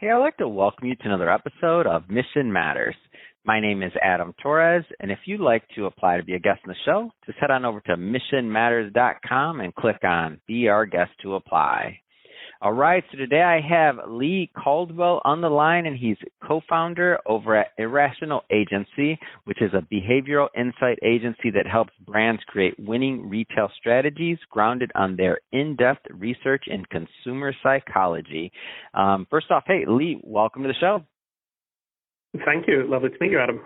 Hey, I'd like to welcome you to another episode of Mission Matters. My name is Adam Torres, and if you'd like to apply to be a guest on the show, just head on over to missionmatters.com and click on Be Our Guest to apply. All right, so today I have Lee Caldwell on the line, and he's co-founder over at Irrational Agency, which is a behavioral insight agency that helps brands create winning retail strategies grounded on their in-depth research in consumer psychology. First off, hey, Lee, welcome to the show. Thank you. Lovely to meet you, Adam.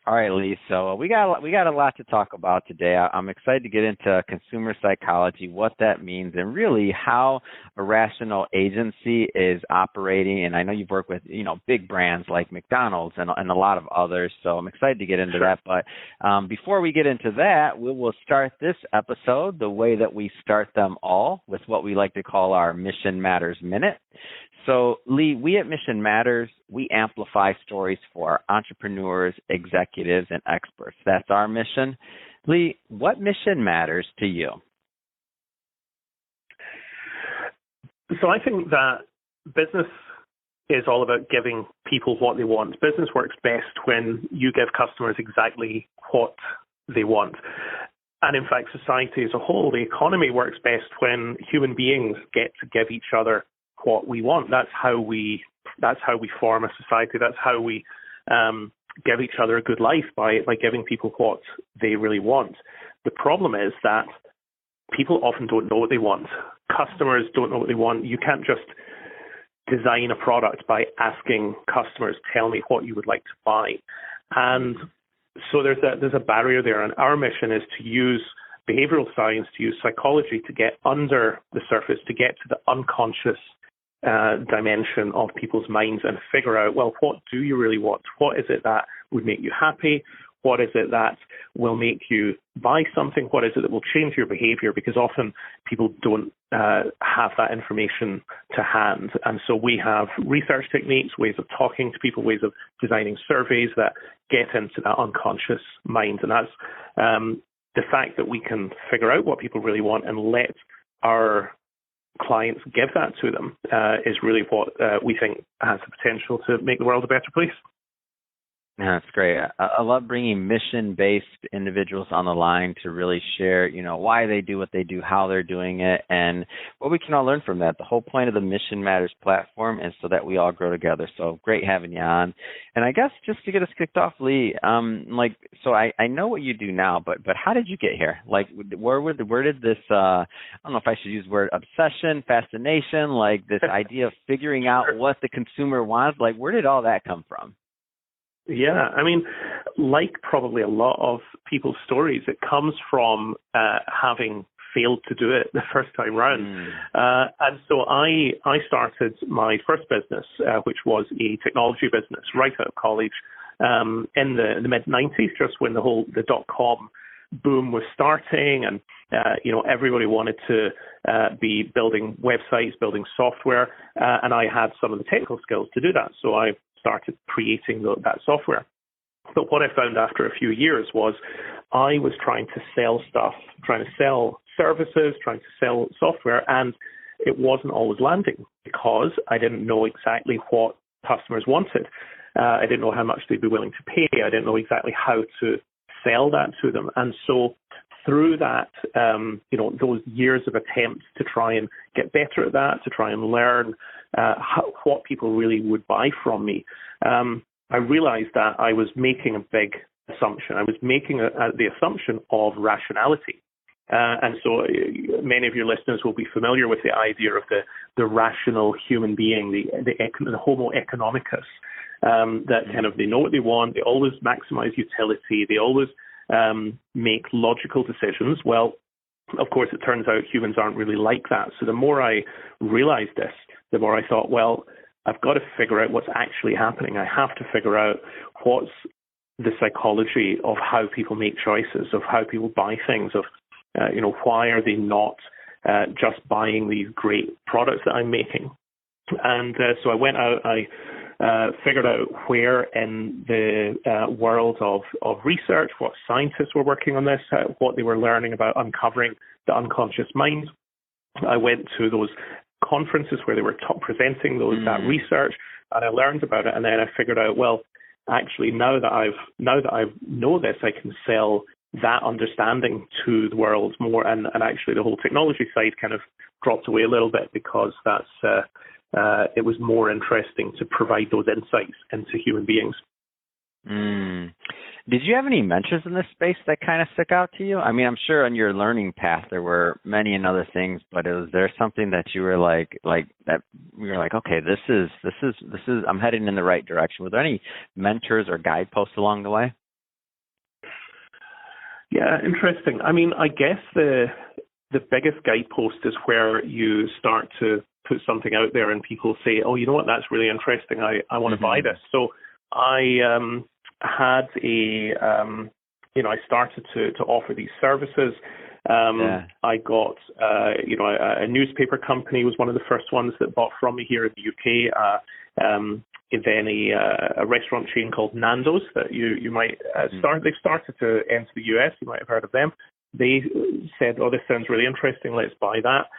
All right, Lee. So we got a lot to talk about today. I'm excited to get into consumer psychology, what that means, and really how Irrational Agency is operating. And I know you've worked with big brands like McDonald's and a lot of others. So I'm excited to get into that. But before we get into that, we will start this episode the way that we start them all, with what we like to call our Mission Matters Minute. So, Lee, we at Mission Matters, we amplify stories for entrepreneurs, executives, and experts. That's our mission. Lee, what mission matters to you? So I think that business is all about giving people what they want. Business works best when you give customers exactly what they want. And in fact, society as a whole, the economy works best when human beings get to give each other what we want. That's how we form a society. That's how we give each other a good life, by giving people what they really want. The problem is that people often don't know what they want. Customers don't know what they want. You can't just design a product by asking customers, tell me what you would like to buy. And so there's a barrier there. And our mission is to use behavioral science, to use psychology to get under the surface, to get to the unconscious dimension of people's minds and figure out, well, what do you really want? What is it that would make you happy? What is it that will make you buy something? What is it that will change your behavior? Because often people don't have that information to hand. And so we have research techniques, ways of talking to people, ways of designing surveys that get into that unconscious mind. And that's the fact that we can figure out what people really want and let our clients give that to them is really what we think has the potential to make the world a better place. Yeah, that's great. I love bringing mission-based individuals on the line to really share, why they do what they do, how they're doing it, and what we can all learn from that. The whole point of the Mission Matters platform is so that we all grow together. So great having you on. And I guess just to get us kicked off, Lee, so I know what you do now, but how did you get here? Where did this, I don't know if I should use the word obsession, fascination, this idea of figuring out what the consumer wants, where did all that come from? Yeah, I mean, like probably a lot of people's stories, it comes from having failed to do it the first time round. And so I started my first business, which was a technology business right out of college in the mid-90s, just when the dot-com boom was starting, and everybody wanted to be building websites, building software, and I had some of the technical skills to do that. So I started creating that software. But what I found after a few years was I was trying to sell stuff, trying to sell services, trying to sell software, and it wasn't always landing because I didn't know exactly what customers wanted. I didn't know how much they'd be willing to pay. I didn't know exactly how to sell that to them. And so through that, those years of attempts to try and get better at that, to try and learn what people really would buy from me, I realized that I was making a big assumption. I was making the assumption of rationality. And so many of your listeners will be familiar with the idea of the rational human being, the Homo economicus, that kind of, they know what they want, they always maximize utility, they always make logical decisions. Well, of course, it turns out humans aren't really like that. So the more I realized this, the more I thought, well, I've got to figure out what's actually happening. I have to figure out what's the psychology of how people make choices, of how people buy things, of why are they not just buying these great products that I'm making. And so I went out, I figured out where in the world of research, what scientists were working on this, what they were learning about uncovering the unconscious mind. I went to those conferences where they were presenting that research, and I learned about it, and then I figured out, well, actually now that I know this, I can sell that understanding to the world more, and actually the whole technology side kind of dropped away a little bit because it was more interesting to provide those insights into human beings. Did you have any mentors in this space that kind of stuck out to you? I mean, I'm sure on your learning path there were many and other things, but was there something that you were like that you were like, okay, this is I'm heading in the right direction? Were there any mentors or guideposts along the way? Yeah, interesting. I mean, I guess the biggest guidepost is where you start to put something out there and people say, oh, you know what, that's really interesting. I want to buy this. So I had I started to offer these services. I got, a newspaper company was one of the first ones that bought from me here in the UK. Then a restaurant chain called Nando's that you might start. They've started to enter the US. You might have heard of them. They said, "Oh, this sounds really interesting. Let's buy that."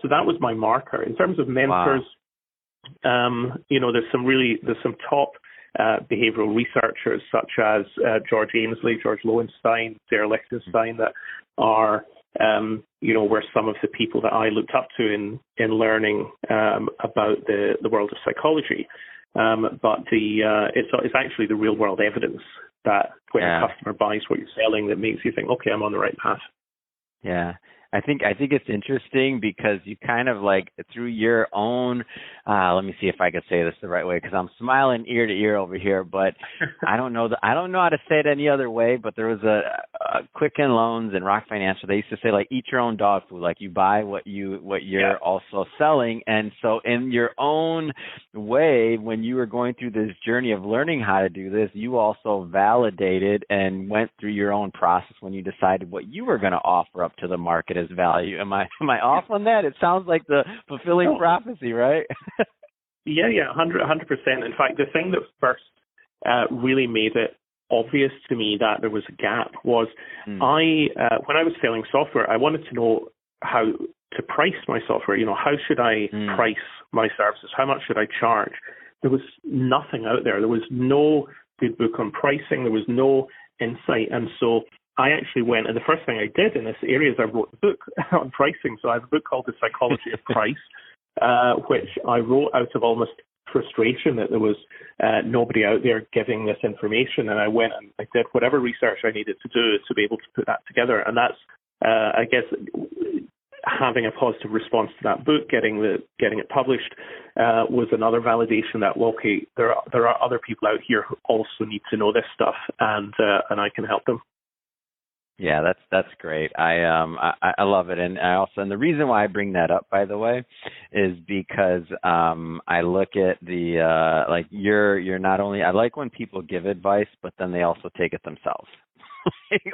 So that was my marker. In terms of mentors, there's some top behavioral researchers such as George Ainsley, George Lowenstein, Sarah Lichtenstein that are were some of the people that I looked up to in learning about the world of psychology. But it's actually the real world evidence that when a customer buys what you're selling that makes you think, okay, I'm on the right path. Yeah. I think it's interesting because you kind of like through your own, let me see if I could say this the right way because I'm smiling ear to ear over here, but I don't know how to say it any other way, but there was a Quicken Loans and Rock Financial, they used to say like eat your own dog food, like you buy what you're also selling. And so in your own way, when you were going through this journey of learning how to do this, you also validated and went through your own process when you decided what you were going to offer up to the market as value. Am I off on that? It sounds like the fulfilling prophecy, right? Yeah, 100%. In fact, the thing that first really made it obvious to me that there was a gap was when I was selling software, I wanted to know how to price my software. How should I price my services? How much should I charge? There was nothing out there. There was no good book on pricing. There was no insight. And so I actually went, and the first thing I did in this area is I wrote a book on pricing. So I have a book called The Psychology of Price, which I wrote out of almost frustration that there was nobody out there giving this information. And I went and I did whatever research I needed to do to be able to put that together. And that's, I guess, having a positive response to that book, getting it published, was another validation that, well, okay, there are other people out here who also need to know this stuff, and I can help them. Yeah, that's great. I love it, and the reason why I bring that up, by the way, is because I look at the like you're not only, I like when people give advice, but then they also take it themselves.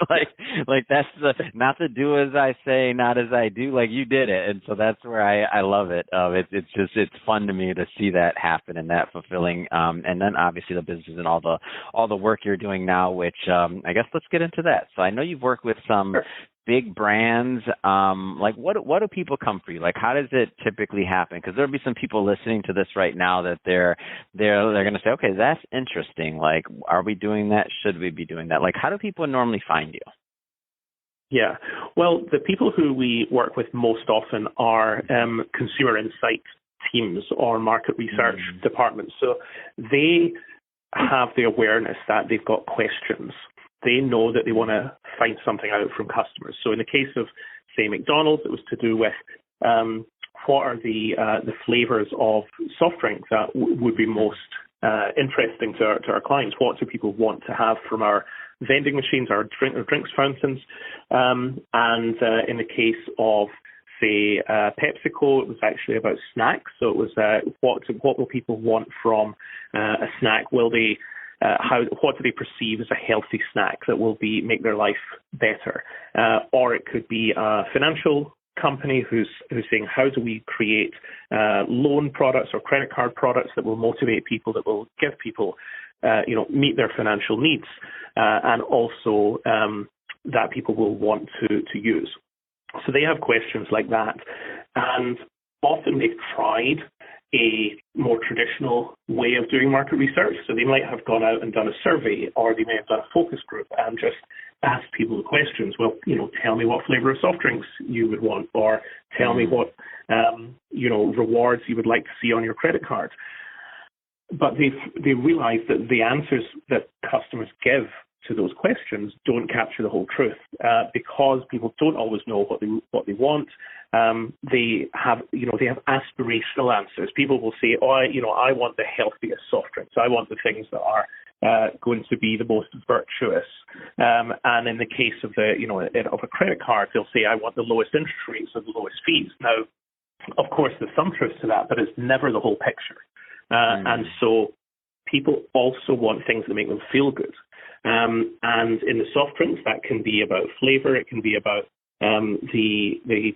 like that's not to do as I say, not as I do. Like you did it, and so that's where I love it. It's fun to me to see that happen and that fulfilling. And then obviously the business and all the work you're doing now, which I guess let's get into that. So I know you've worked with some big brands. Like what do people come for you? Like how does it typically happen? Because there'll be some people listening to this right now that they're going to say, okay, that's interesting. Like, are we doing that? Should we be doing that? Like, how do people normally find you? Yeah, well, the people who we work with most often are consumer insight teams or market research departments. So they have the awareness that they've got questions. They know that they want to find something out from customers. So in the case of, say, McDonald's, it was to do with what are the flavors of soft drink that would be most interesting to our clients. What do people want to have from our vending machines, our drinks fountains? And in the case of, say, PepsiCo, it was actually about snacks. So it was what will people want from a snack? Will they what do they perceive as a healthy snack that will make their life better? Or it could be a financial company who's saying, how do we create loan products or credit card products that will motivate people, that will give people, meet their financial needs, and also that people will want to use. So they have questions like that. And often they've tried a more traditional way of doing market research. So they might have gone out and done a survey, or they may have done a focus group and just asked people the questions. Well, tell me what flavor of soft drinks you would want, or tell me what, rewards you would like to see on your credit card. But they realize that the answers that customers give to those questions don't capture the whole truth, because people don't always know what they want. They have aspirational answers. People will say, I want the healthiest soft drinks. I want the things that are going to be the most virtuous. And in the case of of a credit card, they'll say, I want the lowest interest rates or the lowest fees. Now, of course, there's some truth to that, but it's never the whole picture. And so people also want things that make them feel good. And in the soft drinks, that can be about flavor. It can be about the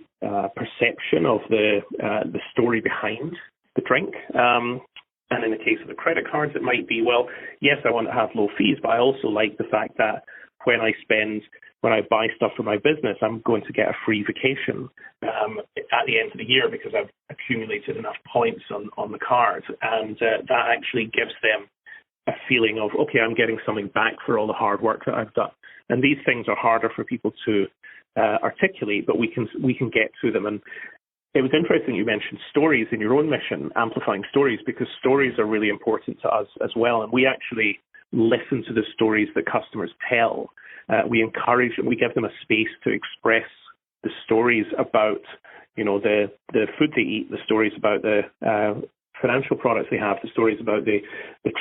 perception of the story behind the drink. And in the case of the credit cards, it might be, well, yes, I want to have low fees, but I also like the fact that when I buy stuff for my business, I'm going to get a free vacation at the end of the year because I've accumulated enough points on the card. And that actually gives them a feeling of, okay, I'm getting something back for all the hard work that I've done. And these things are harder for people to articulate, but we can get to them. And it was interesting you mentioned stories in your own mission, amplifying stories, because stories are really important to us as well. And we actually listen to the stories that customers tell. We encourage and we give them a space to express the stories about, the food they eat, the stories about the financial products they have, the stories about the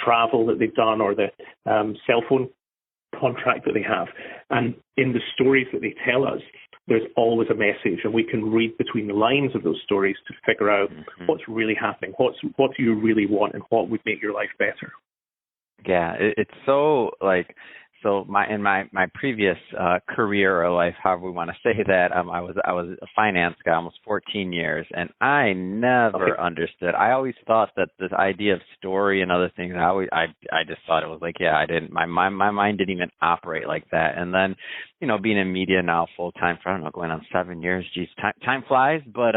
travel that they've done, or the cell phone contract that they have. And in the stories that they tell us, there's always a message, and we can read between the lines of those stories to figure out what's really happening, what do you really want, and what would make your life better. Yeah, it's so so in my previous career or life, however we want to say that, I was a finance guy almost 14 years, and I never understood. I always thought that this idea of story and other things, I just thought it was my mind didn't even operate like that. And then, being in media now full time for, I don't know, going on 7 years, geez, time flies. But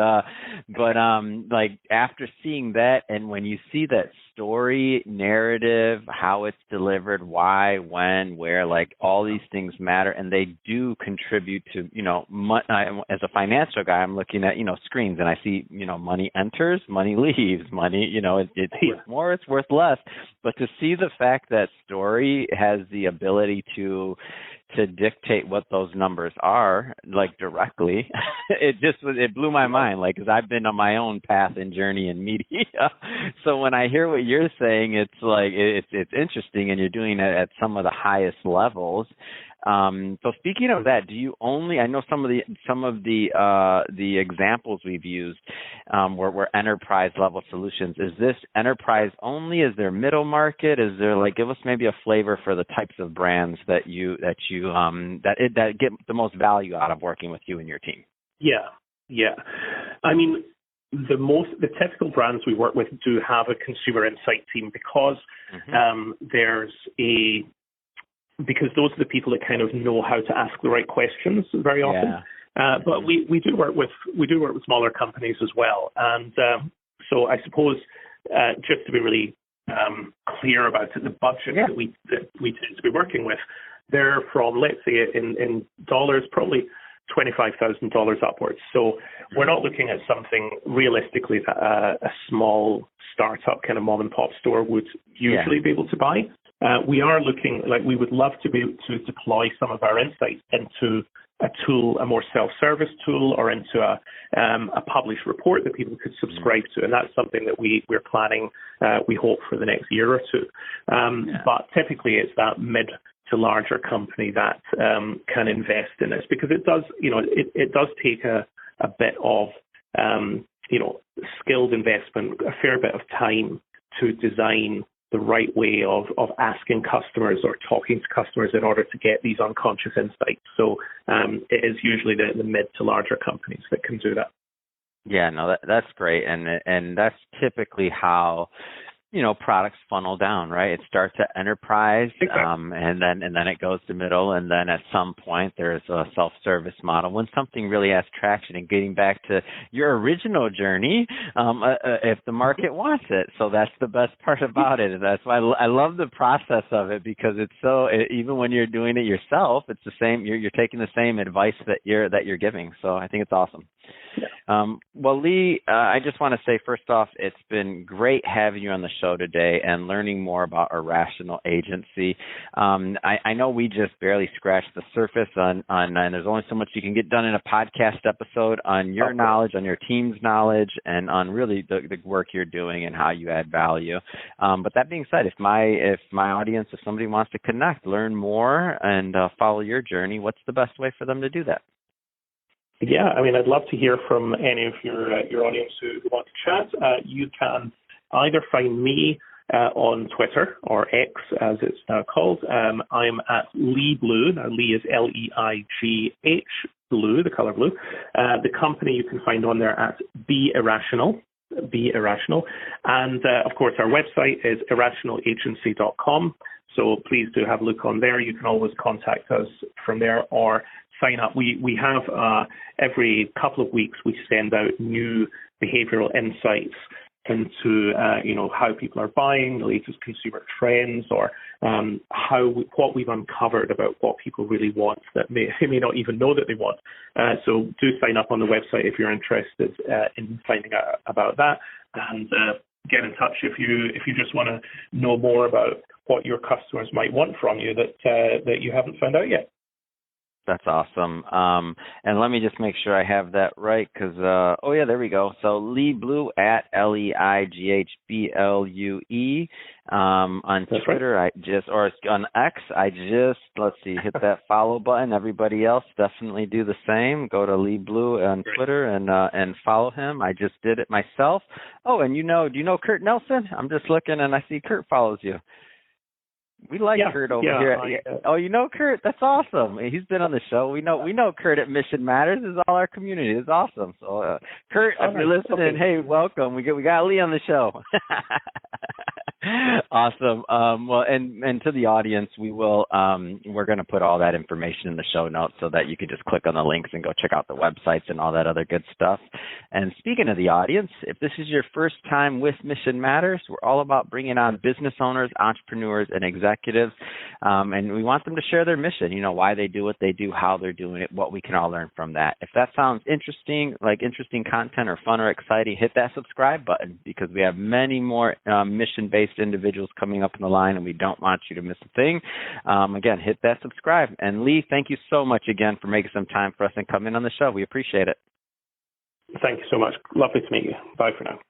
after seeing that, and when you see that story, narrative, how it's delivered, why, when, where, all these things matter, and they do contribute to, as a financial guy, I'm looking at, screens, and I see, money enters, money leaves, money, it's worth more, it's worth less. But to see the fact that story has the ability to dictate what those numbers are, directly, it blew my mind, because I've been on my own path and journey in media. So when I hear what you're saying, it's it's interesting, and you're doing it at some of the highest levels. So speaking of that, do you only? I know some of the examples we've used were enterprise level solutions. Is this enterprise only? Is there middle market? Is there give us maybe a flavor for the types of brands that get the most value out of working with you and your team? Yeah. I mean, the typical brands we work with do have a consumer insight team because because those are the people that kind of know how to ask the right questions very often. But we do work with smaller companies as well. And so I suppose just to be really clear about it, the budget that we tend to be working with, they're from, let's say in dollars, probably $25,000 upwards. So we're not looking at something realistically that a small startup kind of mom and pop store would usually be able to buy. We are looking, we would love to be able to deploy some of our insights into a tool, a more self-service tool, or into a published report that people could subscribe to. And that's something that we're planning, we hope, for the next year or two. But typically it's that mid to larger company that can invest in this, because it does, it does take a bit of, skilled investment, a fair bit of time to design the right way of asking customers or talking to customers in order to get these unconscious insights. So it is usually the mid to larger companies that can do that. Yeah, no, that's great, and that's typically how products funnel down, right? It starts at enterprise, Exactly. and then it goes to middle, and then at some point there's a self-service model. When something really has traction, and getting back to your original journey, if the market wants it, so that's the best part about it. And that's why I love the process of it, because it's even when you're doing it yourself, it's the same. You're taking the same advice that you're giving. So I think it's awesome. Well, Lee, I just want to say, first off, it's been great having you on the show today and learning more about Irrational Agency. I know we just barely scratched the surface on and there's only so much you can get done in a podcast episode on your knowledge, on your team's knowledge, and on really the work you're doing and how you add value. But that being said, if my audience, if somebody wants to connect, learn more, and follow your journey, what's the best way for them to do that? Yeah, I mean, I'd love to hear from any of your audience who want to chat. You can either find me on Twitter, or X as it's now called. I'm at Lee Blue. Now, Lee is Leigh Blue, the color blue. The company you can find on there at Be Irrational. And of course, our website is irrationalagency.com. So please do have a look on there. You can always contact us from there or sign up. We have every couple of weeks we send out new behavioral insights into how people are buying, the latest consumer trends, or what we've uncovered about what people really want that they may not even know that they want. So do sign up on the website if you're interested in finding out about that, and get in touch if you just want to know more about what your customers might want from you that you haven't found out yet. That's awesome. And let me just make sure I have that right, because, there we go. So Lee Blue at LEIGHBLUE on That's Twitter. Right. Or on X, hit that follow button. Everybody else definitely do the same. Go to Lee Blue on Twitter and follow him. I just did it myself. Oh, and do you know Kurt Nelson? I'm just looking and I see Kurt follows you. We like Kurt over here. Oh, you know Kurt? That's awesome. He's been on the show. We know Kurt at Mission Matters. Is all our community. It's awesome. So, Kurt, if you're listening, hey, welcome. We got Lee on the show. Awesome. Well, and to the audience, we're going to put all that information in the show notes so that you can just click on the links and go check out the websites and all that other good stuff. And speaking of the audience, if this is your first time with Mission Matters, we're all about bringing on business owners, entrepreneurs, and executives, and we want them to share their mission. Why they do what they do, how they're doing it, what we can all learn from that. If that sounds interesting, like interesting content or fun or exciting, hit that subscribe button, because we have many more mission-based individuals coming up in the line, and we don't want you to miss a thing. Again, hit that subscribe. And Lee, thank you so much again for making some time for us and coming on the show. We appreciate it. Thank you so much. Lovely to meet you. Bye for now.